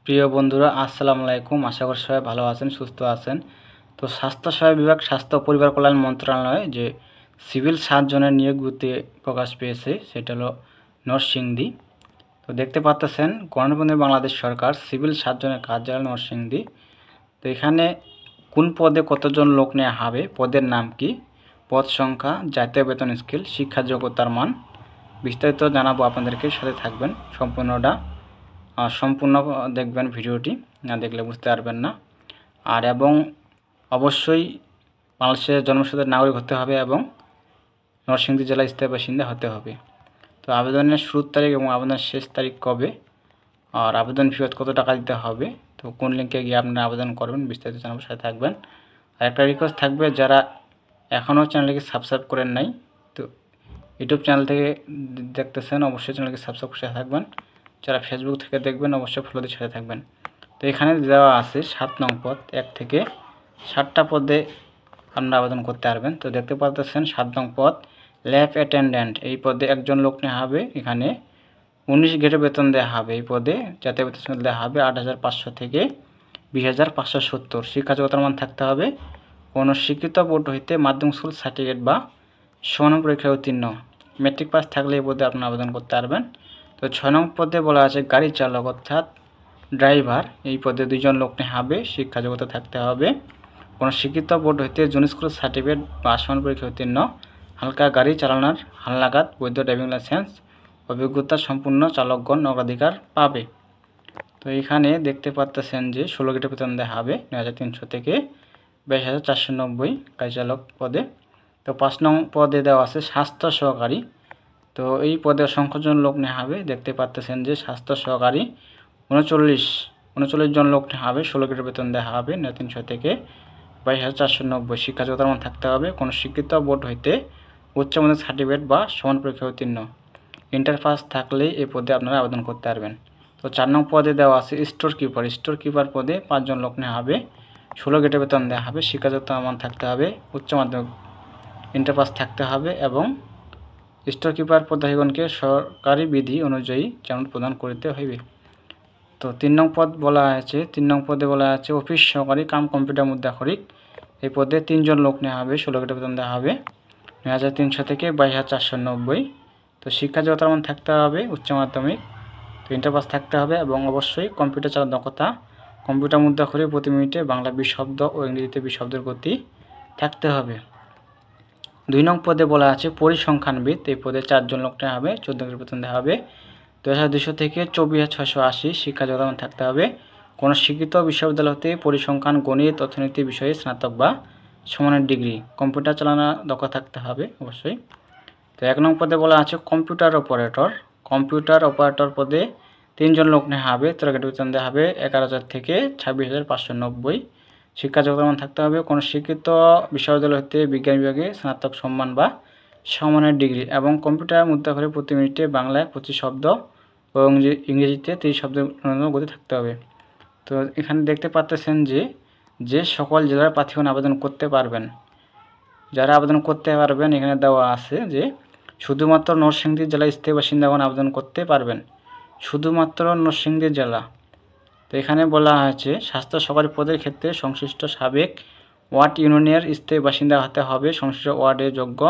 প্রিয় বন্ধুরা, আসসালামু আলাইকুম। আশা করি সবাই ভালো আছেন, সুস্থ আছেন। তো স্বাস্থ্যসেবা বিভাগ, স্বাস্থ্য ও পরিবার কল্যাণ মন্ত্রণালয় যে সিভিল সার্জনের নিয়োগ বিজ্ঞপ্তি প্রকাশ পেয়েছে, সেটা হলো নরসিংদী। তো দেখতে পাচ্ছেন গণপ্রজাতন্ত্রী বাংলাদেশ সরকার সিভিল সার্জনের কার্যালয় নরসিংদী। তো এখানে কোন পদে কতজন লোক নেওয়া হবে, পদের নাম কি, পদ সংখ্যা, জাতীয় বেতন স্কেল, শিক্ষা যোগ্যতার মান বিস্তারিত জানাবো আপনাদেরকে। সাথে থাকবেন, সম্পূর্ণ দেখবেন ভিডিওটি, না দেখলে বুঝতে পারবেন না। এবং অবশ্যই বাংলাদেশের জন্মসূত্রে নাগরিক হতে হবে এবং নরসিংদী জেলার স্থায়ী বাসিন্দা হতে হবে। তো আবেদনের শুরুর তারিখ এবং আবেদনের শেষ তারিখ কবে, আর আবেদন ফি কত টাকা দিতে হবে, তো কোন লিঙ্কে গিয়ে আপনারা আবেদন করবেন বিস্তারিত জানাবো। সাথে থাকবেন। আর একটা রিকোয়েস্ট থাকবে, যারা এখনও চ্যানেলটিকে সাবস্ক্রাইব করেন নাই, তো ইউটিউব চ্যানেল থেকে দেখতেছেন অবশ্যই চ্যানেলকে সাবস্ক্রাইব করে থাকবেন। যারা ফেসবুক থেকে দেখবেন অবশ্যই ফলো দিয়ে সাথে থাকবেন। তো এখানে দেওয়া আছে 7 নং পদ, 1 থেকে 7টা পদে আপনারা আবেদন করতে পারবেন। তো দেখতে পাচ্ছেন 7 নং পদ ল্যাব অ্যাটেন্ডেন্ট, এই পদে একজন লোক নেওয়া হবে। এখানে 19 গ্রেডে বেতন দেওয়া হবে। এই পদে জাতীয় বেতন দেওয়া হবে 8,500 থেকে 20,570। শিক্ষা যোগ্যতার মান থাকতে হবে কোনো স্বীকৃত বোর্ড হইতে মাধ্যমিক স্কুল সার্টিফিকেট বা সমান পরীক্ষায় উত্তীর্ণ, মেট্রিক পাস থাকলে এই পদে আপনারা আবেদন করতে পারবেন। তো 6 নং পদে বলা আছে গাড়ি চালক অর্থাৎ ড্রাইভার, এই পদে 2 জন লোক নেওয়া হবে। শিক্ষা যোগ্যতা থাকতে হবে কোনো স্বীকৃত বোর্ড হইতে জুনিয়র স্কুল সার্টিফিকেট বা সমান পরীক্ষায় উত্তীর্ণ, হালকা গাড়ি চালানোর হালনাগাদ বৈধ ড্রাইভিং লাইসেন্স, অভিজ্ঞতা সম্পূর্ণ চালকগণ অগ্রাধিকার পাবে। তো এখানে দেখতে পাচ্ছেন যে 16 গ্রেডে বেতন দেওয়া হবে 9,300 থেকে 22,490 গাড়ি চালক পদে। তো 5 নং পদে দেওয়া আছে স্বাস্থ্য সহকারী। তো এই পদে অসংখ্য জন লোক নেওয়া হবে। দেখতে পাচ্ছেন যে স্বাস্থ্য সহকারী 39 জন লোক নেওয়া হবে। 16 গ্রেডে বেতন দেওয়া হবে 9,300 থেকে 22,490। শিক্ষা যোগ্যতার মান থাকতে হবে কোনো স্বীকৃত বোর্ড হইতে উচ্চ মাধ্যমিক সার্টিফিকেট বা সমান পরীক্ষা উত্তীর্ণ, ইন্টার পাস থাকলেই এই পদে আপনারা আবেদন করতে পারবেন। তো 4 নং পদে দেওয়া আছে স্টোর কিপার। স্টোর কিপার পদে 5 জন লোক নেওয়া হবে। 16 গ্রেডে বেতন দেওয়া হবে। শিক্ষা যোগ্যতার মান থাকতে হবে উচ্চ মাধ্যমিক, ইন্টার পাস থাকতে হবে এবং স্টোর কিপার পদাধিগণকে সরকারি বিধি অনুযায়ী যেমন প্রদান করতে হইবে। তো 3 নং পদ বলা আছে, 3 নং পদে বলা আছে অফিস সহকারী কাম কম্পিউটার মুদ্রাক্ষরিক। এই পদে 3 জন লোক নেওয়া হবে। 16 গ্রেডে বেতন দেওয়া হবে 9,300 থেকে 22,490। তো শিক্ষা যোগ্যতার মান থাকতে হবে উচ্চ মাধ্যমিক, তো ইন্টার পাস থাকতে হবে এবং অবশ্যই কম্পিউটার চালানোর দক্ষতা, কম্পিউটার মুদ্রাক্ষরিক প্রতি মিনিটে বাংলা 20 শব্দ ও ইংরেজিতে 20 শব্দের গতি থাকতে হবে। 2 নং পদে বলা আছে পরিসংখ্যানবিদ। এই পদে 4 জন লোক নেওয়া হবে। 14 গ্রেড বেতন দেওয়া হবে 2,200 থেকে 24,680। শিক্ষা যোগ্যতার মান থাকতে হবে কোনো স্বীকৃত বিশ্ববিদ্যালয় হতে পরিসংখ্যান, গণিত, অর্থনীতি বিষয়ে স্নাতক বা সমানের ডিগ্রি, কম্পিউটার চালানোর দক্ষতা থাকতে হবে অবশ্যই। তো 1 নং পদে বলা আছে কম্পিউটার অপারেটর। কম্পিউটার অপারেটর পদে 3 জন লোক নেওয়া হবে। 13 গ্রেড বেতন দেওয়া হবে 11,000 থেকে 26,590। শিক্ষা যোগ্যতার মান থাকতে হবে কোনো স্বীকৃত বিশ্ববিদ্যালয় হতে বিজ্ঞান বিভাগে স্নাতক সম্মান বা সমানের ডিগ্রি এবং কম্পিউটার মুদ্রাক্ষরে প্রতি মিনিটে বাংলায় 25 শব্দ এবং ইংরেজিতে 30 শব্দের গতি থাকতে হবে। তো এখানে দেখতে পাচ্ছেন যে সকল জেলার প্রার্থীগণ আবেদন করতে পারবেন। যারা আবেদন করতে পারবেন এখানে দেওয়া আছে যে শুধুমাত্র নরসিংদী জেলার স্থায়ী বাসিন্দাগণ আবেদন করতে পারবেন, শুধুমাত্র নরসিংদী জেলা। তো এখানে বলা হয়েছে স্বাস্থ্য সহকারী পদের ক্ষেত্রে সংশ্লিষ্ট সাবেক ওয়ার্ড ইউনিয়নের স্থায়ী বাসিন্দা হতে হবে। সংশ্লিষ্ট ওয়ার্ডে যোগ্য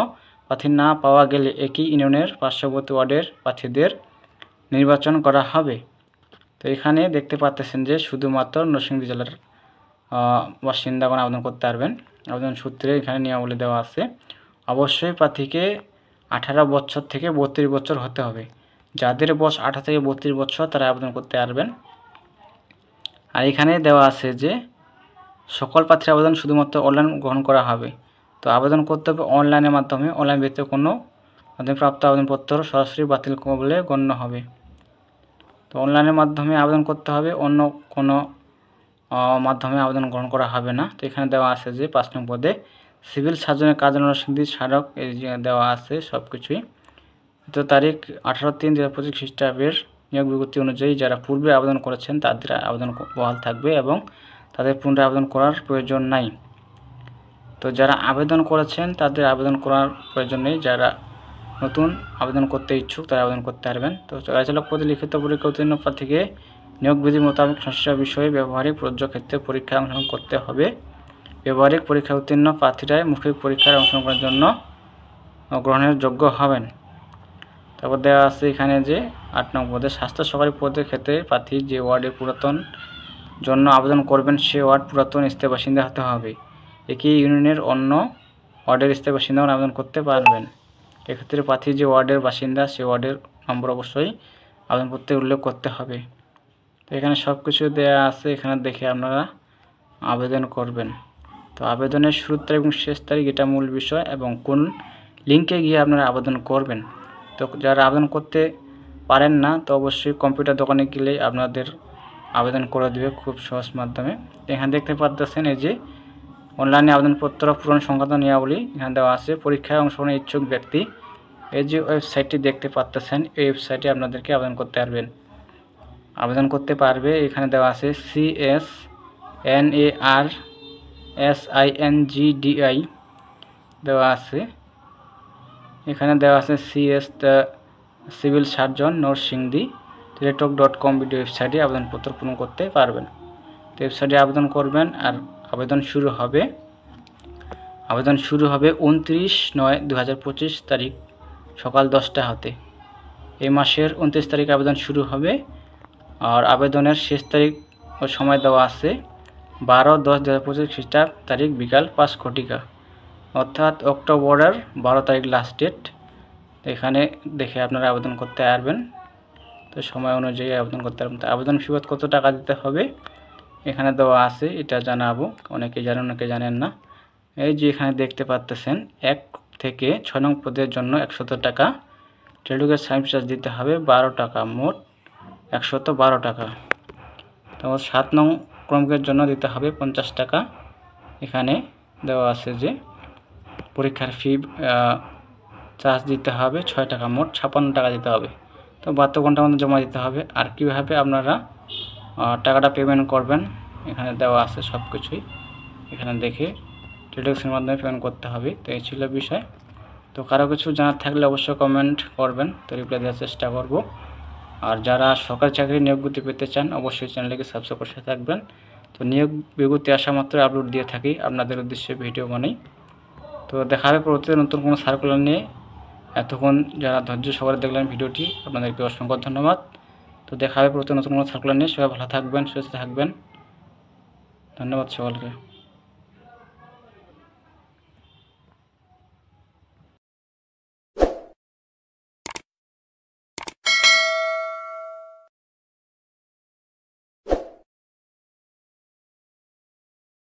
প্রার্থী না পাওয়া গেলে একই ইউনিয়নের পার্শ্ববর্তী ওয়ার্ডের প্রার্থীদের নির্বাচন করা হবে। তো এখানে দেখতে পাচ্ছেন যে শুধুমাত্র নরসিংদী জেলার বাসিন্দাগণ আবেদন করতে পারবেন। আবেদন সূত্রে এখানে নিয়মাবলী দেওয়া আছে। অবশ্যই প্রার্থীকে 18 বছর থেকে 32 বছর হতে হবে। যাদের বয়স 18 থেকে 32 বছর তারা আবেদন করতে পারবেন। আর এখানে দেওয়া আছে যে সকল প্রার্থীর আবেদন শুধুমাত্র অনলাইন গ্রহণ করা হবে। তো আবেদন করতে হবে অনলাইনের মাধ্যমে। অনলাইন ব্যতীত কোনো প্রাপ্ত আবেদনপত্র সরাসরি বাতিল বলে গণ্য হবে। তো অনলাইনের মাধ্যমে আবেদন করতে হবে, অন্য কোনো মাধ্যমে আবেদন গ্রহণ করা হবে না। তো এখানে দেওয়া আছে যে 5 নং পদে সিভিল সার্জনের কাজ নরসিংদী স্মারক, এই দেওয়া আছে সব কিছুই। তো তারিখ 18/3/2025 খ্রিস্টাব্দের নিয়োগ বিজ্ঞপ্তি অনুযায়ী যারা পূর্বে আবেদন করেছেন তাদের আবেদন বহাল থাকবে এবং তাদের পুনরায় আবেদন করার প্রয়োজন নাই। তো যারা আবেদন করেছেন তাদের আবেদন করার প্রয়োজন নেই। যারা নতুন আবেদন করতে ইচ্ছুক তারা আবেদন করতে পারবেন। তো গাড়ি চালক পদে লিখিত পরীক্ষা উত্তীর্ণ প্রার্থীকে নিয়োগ বিধি মোতাবেক সংশ্লিষ্ট বিষয়ে ব্যবহারিক প্রযোজ্য ক্ষেত্রে পরীক্ষায় অংশগ্রহণ করতে হবে। ব্যবহারিক পরীক্ষা উত্তীর্ণ প্রার্থীরাই মৌখিক পরীক্ষায় অংশগ্রহণ করার জন্য গ্রহণের যোগ্য হবেন। তারপর দেওয়া আছে এখানে যে 8 নং পদে স্বাস্থ্য সহকারী পদের ক্ষেত্রে প্রার্থী যে ওয়ার্ডের পুরাতন জন্য আবেদন করবেন সে ওয়ার্ড পুরাতন স্থায়ী বাসিন্দা হতে হবে। একই ইউনিয়নের অন্য ওয়ার্ডের স্থায়ী বাসিন্দাও আবেদন করতে পারবেন। এক্ষেত্রে প্রার্থী যে ওয়ার্ডের বাসিন্দা সে ওয়ার্ডের নম্বর অবশ্যই আবেদনপত্রে উল্লেখ করতে হবে। তো এখানে সব কিছু দেওয়া আছে, এখানে দেখে আপনারা আবেদন করবেন। তো আবেদনের শুরুর তারিখ এবং শেষ তারিখ এটা মূল বিষয়, এবং কোন লিঙ্কে গিয়ে আপনারা আবেদন করবেন। তো যারা আবেদন করতে পারেন না তো অবশ্যই কম্পিউটার দোকানে গেলেই আপনাদের আবেদন করে দেবে খুব সহজ মাধ্যমে। এখানে দেখতে পাচ্ছেন এই যে অনলাইনে আবেদনপত্র পূরণ সংক্রান্ত নিয়মাবলী এখানে দেওয়া আছে। পরীক্ষায় অংশগ্রহণের ইচ্ছুক ব্যক্তি এই যে ওয়েবসাইটটি দেখতে পাচ্ছেন এই ওয়েবসাইটে আপনাদেরকে আবেদন করতে পারবে। এখানে দেওয়া আছে CSNARSINGDI দেওয়া আছে। এখানে দেওয়া আছে CS সিভিল সার্জন নরসিংদী টেলিটক.com ভিডিও ওয়েবসাইটে আবেদনপত্র পূরণ করতে পারবেন। তো ওয়েবসাইটে আবেদন করবেন, আর আবেদন শুরু হবে 29/9/2025 তারিখ সকাল 10টা হতে। এই মাসের 29 তারিখ আবেদন শুরু হবে, আর আবেদনের শেষ তারিখ ও সময় দেওয়া আছে 12/10/2025 খ্রিস্টাব্দ তারিখ বিকাল 5 ঘটিকা, অর্থাৎ অক্টোবরের 12 তারিখ লাস্ট ডেট। এখানে দেখে আপনারা আবেদন করতে পারবেন। তো সময় অনুযায়ী আবেদন করতে পারবেন। তো আবেদন ফি কত টাকা দিতে হবে এখানে দেওয়া আছে, এটা জানাবো। অনেকে জানেন, অনেকে জানেন না। এই যে এখানে দেখতে পাচ্ছেন 1 থেকে 6 নং পদের জন্য 100 টাকা, টেলিটকের সার্ভিস চার্জ দিতে হবে 12 টাকা, মোট 112 টাকা। তো 7 নং ক্রমিকের জন্য দিতে হবে 50 টাকা। এখানে দেওয়া আছে যে পরীক্ষার ফি চার্জ দিতে হবে 6 টাকা, মোট 56 টাকা দিতে হবে। তো 72 ঘন্টার মধ্যে জমা দিতে হবে। আর কীভাবে আপনারা টাকাটা পেমেন্ট করবেন এখানে দেওয়া আছে সব কিছুই, এখানে দেখে টেলিটকের মাধ্যমে পেমেন্ট করতে হবে। তো এই ছিল বিষয়। তো কারো কিছু জানার থাকলে অবশ্যই কমেন্ট করবেন, তো রিপ্লাই দেওয়ার চেষ্টা করব। আর যারা সরকারি চাকরি নিয়োগ বিজ্ঞপ্তি পেতে চান অবশ্যই চ্যানেলটিকে সাবস্ক্রাইব করে থাকবেন। তো নিয়োগ বিজ্ঞপ্তি আসা মাত্র আপলোড দিয়ে থাকি, আপনাদের উদ্দেশ্যে ভিডিও বানাই। তো দেখা হবে পরবর্তীতে নতুন কোনো সার্কুলার নিয়ে। এতক্ষণ যারা ধৈর্য সহকারে দেখলেন ভিডিওটি আপনাদেরকে অসংখ্য ধন্যবাদ। তো দেখা হবে পরবর্তীতে নতুন কোনো সার্কুলার নিয়ে। সবাই ভালো থাকবেন, সুস্থ থাকবেন। ধন্যবাদ সকলকে।